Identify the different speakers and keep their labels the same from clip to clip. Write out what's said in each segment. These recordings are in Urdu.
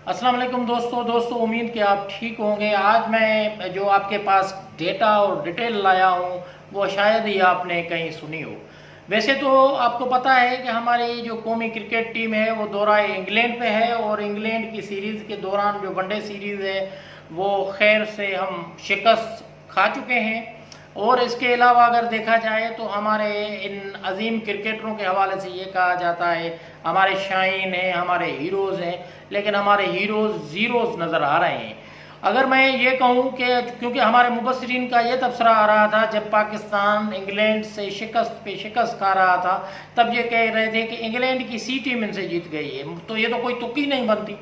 Speaker 1: السلام علیکم دوستو امید کہ آپ ٹھیک ہوں گے۔ آج میں جو آپ کے پاس ڈیٹا اور ڈیٹیل لایا ہوں وہ شاید ہی آپ نے کہیں سنی ہو۔ ویسے تو آپ کو پتہ ہے کہ ہماری جو قومی کرکٹ ٹیم ہے وہ دورہ انگلینڈ پہ ہے، اور انگلینڈ کی سیریز کے دوران جو ون ڈے سیریز ہے وہ خیر سے ہم شکست کھا چکے ہیں۔ اور اس کے علاوہ اگر دیکھا جائے تو ہمارے ان عظیم کرکٹروں کے حوالے سے یہ کہا جاتا ہے ہمارے شائن ہیں، ہمارے ہیروز ہیں، لیکن ہمارے ہیروز زیروز نظر آ رہے ہیں۔ اگر میں یہ کہوں کہ کیونکہ ہمارے مبصرین کا یہ تبصرہ آ رہا تھا جب پاکستان انگلینڈ سے شکست پہ شکست کھا رہا تھا، تب یہ کہہ رہے تھے کہ انگلینڈ کی سی ٹیم ان سے جیت گئی ہے، تو یہ تو کوئی تکی نہیں بنتی۔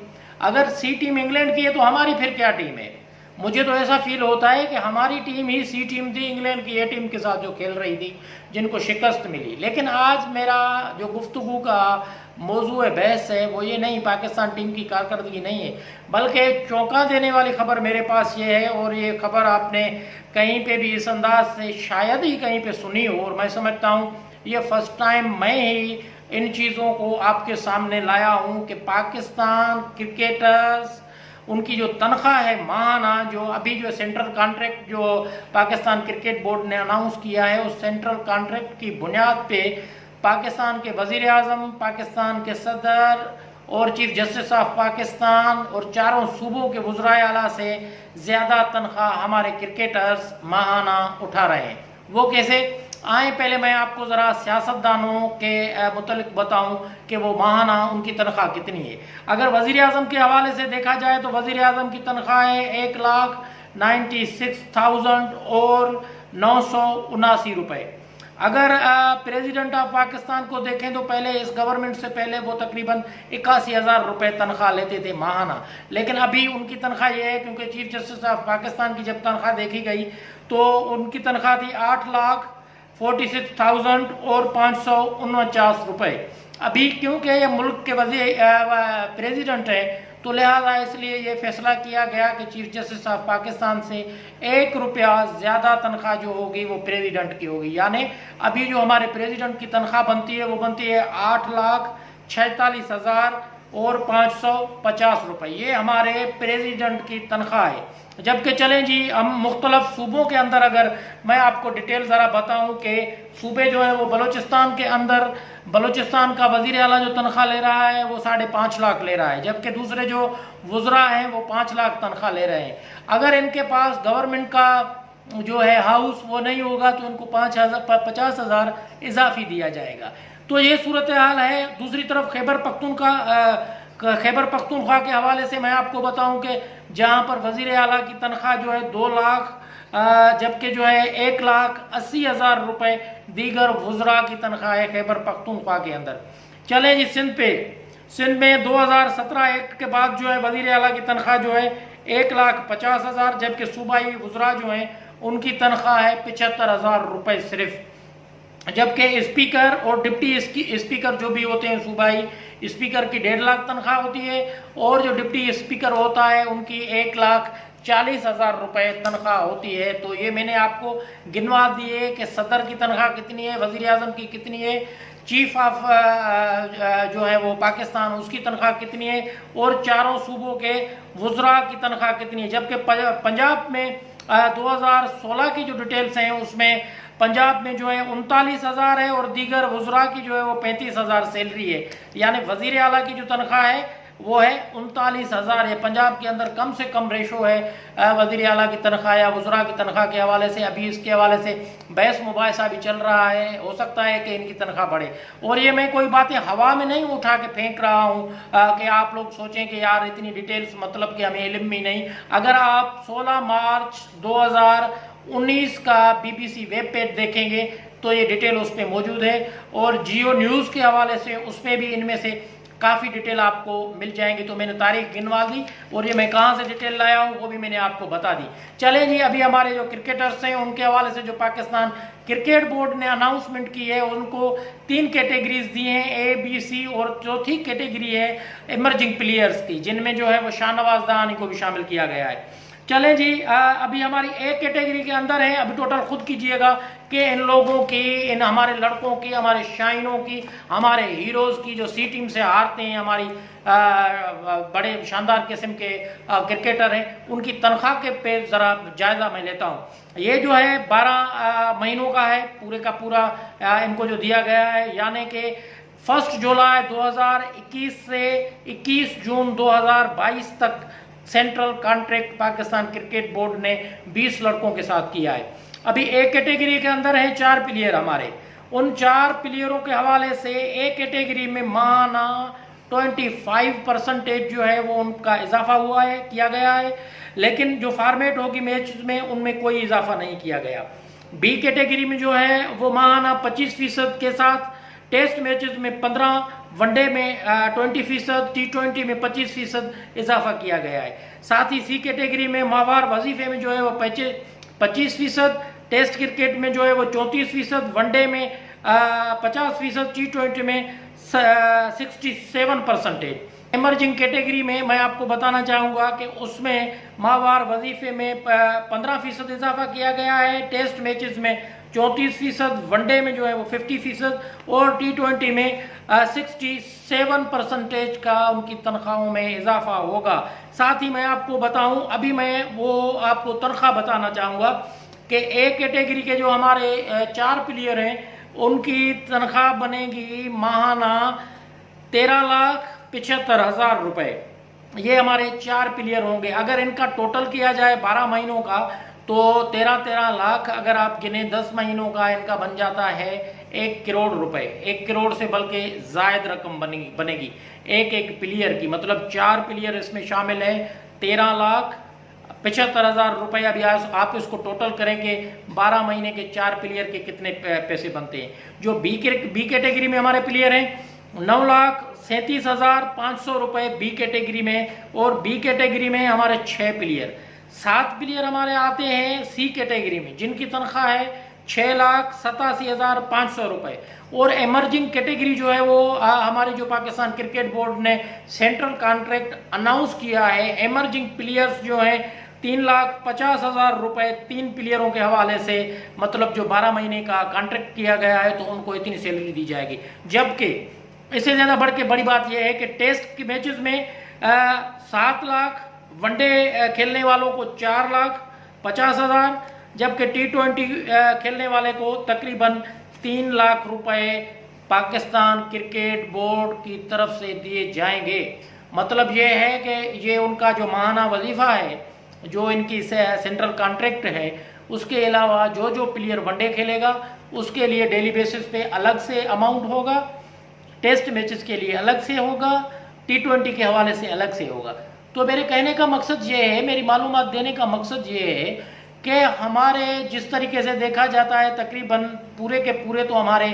Speaker 1: اگر سی ٹیم انگلینڈ کی ہے تو ہماری پھر کیا ٹیم ہے؟ مجھے تو ایسا فیل ہوتا ہے کہ ہماری ٹیم ہی سی ٹیم تھی انگلینڈ کی اے ٹیم کے ساتھ جو کھیل رہی تھی، جن کو شکست ملی۔ لیکن آج میرا جو گفتگو کا موضوع بحث ہے وہ یہ نہیں، پاکستان ٹیم کی کارکردگی نہیں ہے، بلکہ چونکا دینے والی خبر میرے پاس یہ ہے، اور یہ خبر آپ نے کہیں پہ بھی اس انداز سے شاید ہی کہیں پہ سنی ہو، اور میں سمجھتا ہوں یہ فرسٹ ٹائم میں ہی ان چیزوں کو آپ کے سامنے لایا ہوں کہ پاکستان کرکٹرز ان کی جو تنخواہ ہے ماہانہ، جو ابھی جو سینٹرل کانٹریکٹ جو پاکستان کرکٹ بورڈ نے اناؤنس کیا ہے، اس سینٹرل کانٹریکٹ کی بنیاد پہ پاکستان کے وزیر اعظم، پاکستان کے صدر اور چیف جسٹس آف پاکستان اور چاروں صوبوں کے وزرائے اعلیٰ سے زیادہ تنخواہ ہمارے کرکٹرز ماہانہ اٹھا رہے ہیں۔ وہ کیسے؟ آئیں پہلے میں آپ کو ذرا سیاستدانوں کے متعلق بتاؤں کہ وہ ماہانہ ان کی تنخواہ کتنی ہے۔ اگر وزیر اعظم کے حوالے سے دیکھا جائے تو وزیر اعظم کی تنخواہ ہے 1,96,979 روپے۔ اگر پریزیڈنٹ آف پاکستان کو دیکھیں تو پہلے اس گورنمنٹ سے پہلے وہ تقریباً 81,000 روپے تنخواہ لیتے تھے ماہانہ، لیکن ابھی ان کی تنخواہ یہ ہے کیونکہ چیف جسٹس آف پاکستان کی جب تنخواہ دیکھی گئی تو ان کی تنخواہ تھی 8,46,549 روپے۔ ابھی کیونکہ یہ ملک کے پریزیڈنٹ ہیں تو لہٰذا اس لیے یہ فیصلہ کیا گیا کہ چیف جسٹس آف پاکستان سے 1 روپیہ زیادہ تنخواہ جو ہوگی وہ پریزیڈنٹ کی ہوگی، یعنی ابھی جو ہمارے پریزیڈنٹ کی تنخواہ بنتی ہے وہ بنتی ہے 8,46,550 روپے۔ یہ ہمارے پریزیڈنٹ کی تنخواہ ہے۔ جبکہ چلیں جی ہم مختلف صوبوں کے اندر اگر میں آپ کو ڈیٹیل ذرا بتاؤں کہ صوبے جو ہیں وہ بلوچستان کے اندر بلوچستان کا وزیر اعلیٰ جو تنخواہ لے رہا ہے وہ 5.5 لاکھ لے رہا ہے، جبکہ دوسرے جو وزراء ہیں وہ 5 لاکھ تنخواہ لے رہے ہیں۔ اگر ان کے پاس گورنمنٹ کا جو ہے ہاؤس وہ نہیں ہوگا تو ان کو 50,000 اضافی دیا جائے گا۔ تو یہ صورتحال ہے۔ دوسری طرف خیبر پختونخوا کے حوالے سے میں آپ کو بتاؤں کہ جہاں پر وزیر اعلیٰ کی تنخواہ جو ہے 2 لاکھ، جبکہ جو ہے 1,80,000 روپے دیگر وزراء کی تنخواہ ہے خیبر پختونخوا کے اندر۔ چلیں جی سندھ میں 2017 کے بعد جو ہے وزیر اعلیٰ کی تنخواہ جو ہے 1,50,000، جبکہ صوبائی وزراء جو ہیں ان کی تنخواہ ہے 75,000 روپے صرف۔ جبکہ اسپیکر اور ڈپٹی اسپیکر جو بھی ہوتے ہیں صوبائی اسپیکر کی 1.5 لاکھ تنخواہ ہوتی ہے، اور جو ڈپٹی اسپیکر ہوتا ہے ان کی 1,40,000 روپے تنخواہ ہوتی ہے۔ تو یہ میں نے آپ کو گنوا دیے کہ صدر کی تنخواہ کتنی ہے، وزیر اعظم کی کتنی ہے، چیف آف جو ہے وہ پاکستان اس کی تنخواہ کتنی ہے، اور چاروں صوبوں کے وزراء کی تنخواہ کتنی ہے۔ جبکہ پنجاب میں 2016 کی جو ڈیٹیلز ہیں اس میں پنجاب میں جو ہے 39,000 ہے، اور دیگر وزراء کی جو ہے وہ 35,000 سیلری ہے، یعنی وزیر اعلیٰ کی جو تنخواہ ہے وہ ہے 39,000 ہے۔ پنجاب کے اندر کم سے کم ریشو ہے وزیر اعلیٰ کی تنخواہ یا وزراء کی تنخواہ کے حوالے سے۔ ابھی اس کے حوالے سے بحث مباحثہ بھی چل رہا ہے، ہو سکتا ہے کہ ان کی تنخواہ بڑھے۔ اور یہ میں کوئی باتیں ہوا میں نہیں اٹھا کے پھینک رہا ہوں کہ آپ لوگ سوچیں کہ یار اتنی ڈیٹیلز مطلب کہ ہمیں علم بھی نہیں۔ اگر آپ 16 مارچ 2019 کا BBC ویب پیج دیکھیں گے تو یہ ڈیٹیل اس پہ موجود ہے، اور جیو نیوز کے حوالے سے اس میں بھی ان میں سے کافی ڈیٹیل آپ کو مل جائیں گی۔ تو میں نے تاریخ گنوا دی، اور یہ میں کہاں سے ڈیٹیل لایا ہوں وہ بھی میں نے آپ کو بتا دی۔ چلیں جی ابھی ہمارے جو کرکٹرز ہیں ان کے حوالے سے جو پاکستان کرکٹ بورڈ نے اناؤنسمنٹ کی ہے ان کو 3 کیٹیگریز دی ہیں، A B C، اور چوتھی کیٹیگری ہے ایمرجنگ پلیئرز کی، جن میں جو ہے وہ شاہ نواز دہانی کو بھی شامل کیا گیا ہے۔ چلیں جی، ابھی ہماری ایک کیٹیگری کے اندر ہیں، ابھی ٹوٹل خود کیجئے گا کہ ان لوگوں کی، ان ہمارے لڑکوں کی، ہمارے شائنوں کی، ہمارے ہیروز کی جو سی ٹیم سے ہارتے ہیں، ہماری بڑے شاندار قسم کے کرکٹر ہیں، ان کی تنخواہ کے پہ ذرا جائزہ میں لیتا ہوں۔ یہ جو ہے 12 مہینوں کا ہے، پورے کا پورا ان کو جو دیا گیا ہے، یعنی کہ 1 جولائی 2021 سے 21 جون 2022 تک central contract Pakistan cricket board نے 20 لڑکوں کے ساتھ کیا ہے۔ ابھی ایک کیٹیگری کے اندر ہیں 4 پلیئر ہمارے، ان 4 پلیئروں کے حوالے سے ایک کیٹیگری میں ماہانہ 25% جو ہے وہ ان کا اضافہ ہوا ہے، کیا گیا ہے، لیکن جو فارمیٹ ہوگی میچز میں ان میں کوئی اضافہ نہیں کیا گیا۔ بی کیٹیگری میں جو ہے وہ ماہانہ 25% کے ساتھ، ٹیسٹ میچز میں 15، ون ڈے میں 20%، T20 میں 25% اضافہ کیا گیا ہے۔ ساتھ ہی سی کیٹیگری میں ماہوار وظیفے میں جو ہے وہ 25%، ٹیسٹ کرکٹ میں جو ہے وہ 34%، ون ڈے میں 50%، T20 میں 67%۔ ایمرجنگ کیٹیگری میں میں آپ کو بتانا چاہوں گا کہ اس میں ماہوار وظیفے میں 15% اضافہ کیا گیا ہے، ٹیسٹ میچز میں 34%، ون ڈے میں جو ہے وہ 50% اور T20 میں 67% کا ان کی تنخواہوں میں اضافہ ہوگا۔ ساتھ ہی میں آپ کو بتاؤں، ابھی میں وہ آپ کو تنخواہ بتانا چاہوں گا کہ ایک کیٹیگری کے جو ہمارے 4 پلیئر ہیں ان کی تنخواہ بنے گی ماہانہ 13,75,000 روپے۔ یہ ہمارے 4 پلیئر ہوں گے۔ اگر ان کا ٹوٹل کیا جائے 12 مہینوں کا تو 13 لاکھ، اگر آپ گنیں 10 مہینوں کا ان کا بن جاتا ہے 1 کروڑ روپے۔ 1 کروڑ سے بلکہ زائد رقم بنے گی ایک پلیئر کی، مطلب 4 پلیئر اس میں شامل ہیں، 13,75,000 روپے۔ ابھی آپ اس کو ٹوٹل کریں گے 12 مہینے کے 4 پلیئر کے کتنے پیسے بنتے ہیں۔ جو بی کیٹیگری میں ہمارے پلیئر ہیں 9,37,500 روپے بی کیٹیگری میں، اور بی کیٹیگری میں ہمارے 6 پلیئر۔ 7 پلیئر ہمارے آتے ہیں سی کیٹیگری میں، جن کی تنخواہ ہے 6,87,500 روپے۔ اور ایمرجنگ کیٹیگری جو ہے وہ ہمارے جو پاکستان کرکٹ بورڈ نے سینٹرل کانٹریکٹ اناؤنس کیا ہے، ایمرجنگ پلیئرز جو ہیں 3,50,000 روپے 3 پلیئروں کے حوالے سے، مطلب جو 12 مہینے کا کانٹریکٹ کیا گیا ہے تو ان کو اتنی سیلری دی جائے گی۔ جبکہ اس سے زیادہ بڑھ کے بڑی بات یہ ہے کہ ٹیسٹ کی میچز میں 7 لاکھ، ون ڈے کھیلنے والوں کو 4,50,000، جبکہ T20 کھیلنے والے کو تقریباً 3 لاکھ روپے پاکستان کرکٹ بورڈ کی طرف سے دیے جائیں گے۔ مطلب یہ ہے کہ یہ ان کا جو ماہانہ وظیفہ ہے، جو ان کی سینٹرل کانٹریکٹ ہے، اس کے علاوہ جو پلیئر ون ڈے کھیلے گا اس کے لیے ڈیلی بیسس پہ الگ سے اماؤنٹ ہوگا، ٹیسٹ میچز کے لیے الگ سے ہوگا، T20 کے حوالے سے الگ سے ہوگا۔ تو میرے کہنے کا مقصد یہ ہے، میری معلومات دینے کا مقصد یہ ہے کہ ہمارے جس طریقے سے دیکھا جاتا ہے تقریباً پورے کے پورے تو ہمارے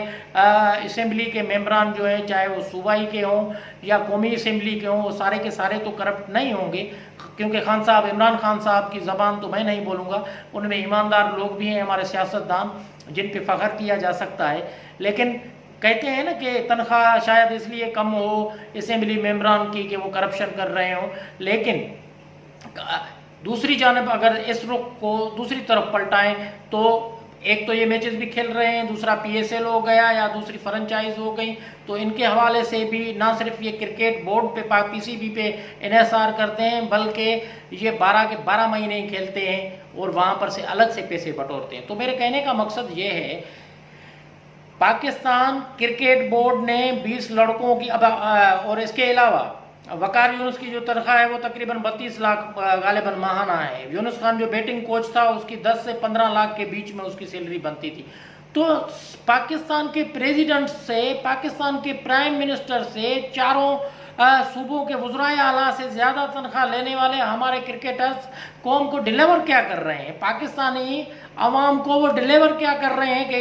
Speaker 1: اسمبلی کے ممبران جو ہیں، چاہے وہ صوبائی کے ہوں یا قومی اسمبلی کے ہوں، وہ سارے کے سارے تو کرپٹ نہیں ہوں گے، کیونکہ خان صاحب، عمران خان صاحب کی زبان تو میں نہیں بولوں گا، ان میں ایماندار لوگ بھی ہیں، ہمارے سیاستدان جن پہ فخر کیا جا سکتا ہے۔ لیکن کہتے ہیں نا کہ تنخواہ شاید اس لیے کم ہو اسمبلی ممبران کی کہ وہ کرپشن کر رہے ہوں، لیکن دوسری جانب اگر اس رخ کو دوسری طرف پلٹائیں تو ایک تو یہ میچز بھی کھیل رہے ہیں، دوسرا PSL ہو گیا یا دوسری فرنچائز ہو گئی، تو ان کے حوالے سے بھی نہ صرف یہ کرکٹ بورڈ پہ PCB پہ انحصار کرتے ہیں، بلکہ یہ 12 کے 12 مہینے ہی کھیلتے ہیں اور وہاں پر سے الگ سے پیسے بٹورتے ہیں۔ تو میرے کہنے کا مقصد یہ ہے، پاکستان کرکٹ بورڈ نے 20 لڑکوں کی اور اس کے علاوہ وقار یونس کی جو تنخواہ ہے وہ تقریباً 32 لاکھ غالباً ماہانہ ہے۔ یونس خان جو بیٹنگ کوچ تھا اس کی 10 سے 15 لاکھ کے بیچ میں اس کی سیلری بنتی تھی۔ تو پاکستان کے پریزیڈنٹ سے، پاکستان کے پرائم منسٹر سے، چاروں صوبوں کے وزرائے اعلیٰ سے زیادہ تنخواہ لینے والے ہمارے کرکٹرز قوم کو ڈیلیور کیا کر رہے ہیں، پاکستانی عوام کو وہ ڈیلیور کیا کر رہے ہیں کہ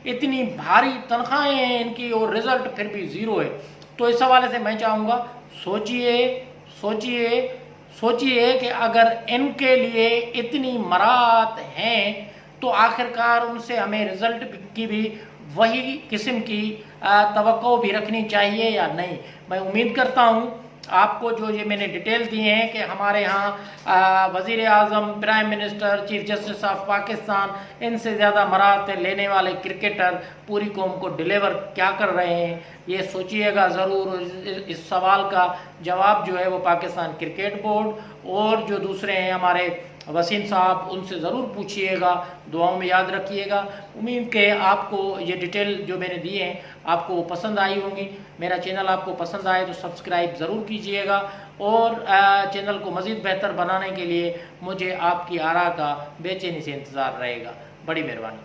Speaker 1: اتنی بھاری تنخواہیں ہیں ان کی اور رزلٹ پھر بھی زیرو ہے۔ تو اس حوالے سے میں چاہوں گا سوچئے کہ اگر ان کے لیے اتنی مراعات ہیں تو آخرکار ان سے ہمیں رزلٹ کی بھی وہی قسم کی توقع بھی رکھنی چاہیے یا نہیں۔ میں امید کرتا ہوں آپ کو جو یہ میں نے ڈیٹیل دیے ہیں کہ ہمارے ہاں وزیر اعظم، prime minister, chief justice of Pakistan, ان سے زیادہ مہارتیں لینے والے کرکٹر پوری قوم کو ڈیلیور کیا کر رہے ہیں، یہ سوچئے گا ضرور۔ اس سوال کا جواب جو ہے وہ پاکستان کرکٹ بورڈ اور جو دوسرے ہیں ہمارے وسیم صاحب، ان سے ضرور پوچھئے گا، دعاؤں میں یاد رکھیے گا۔ امید کہ آپ کو یہ ڈیٹیل جو میں نے دی ہیں آپ کو پسند آئی ہوں گی۔ میرا چینل آپ کو پسند آئے تو سبسکرائب ضرور کیجئے گا، اور چینل کو مزید بہتر بنانے کے لیے مجھے آپ کی آراء کا بے چینی سے انتظار رہے گا۔ بڑی مہربانی۔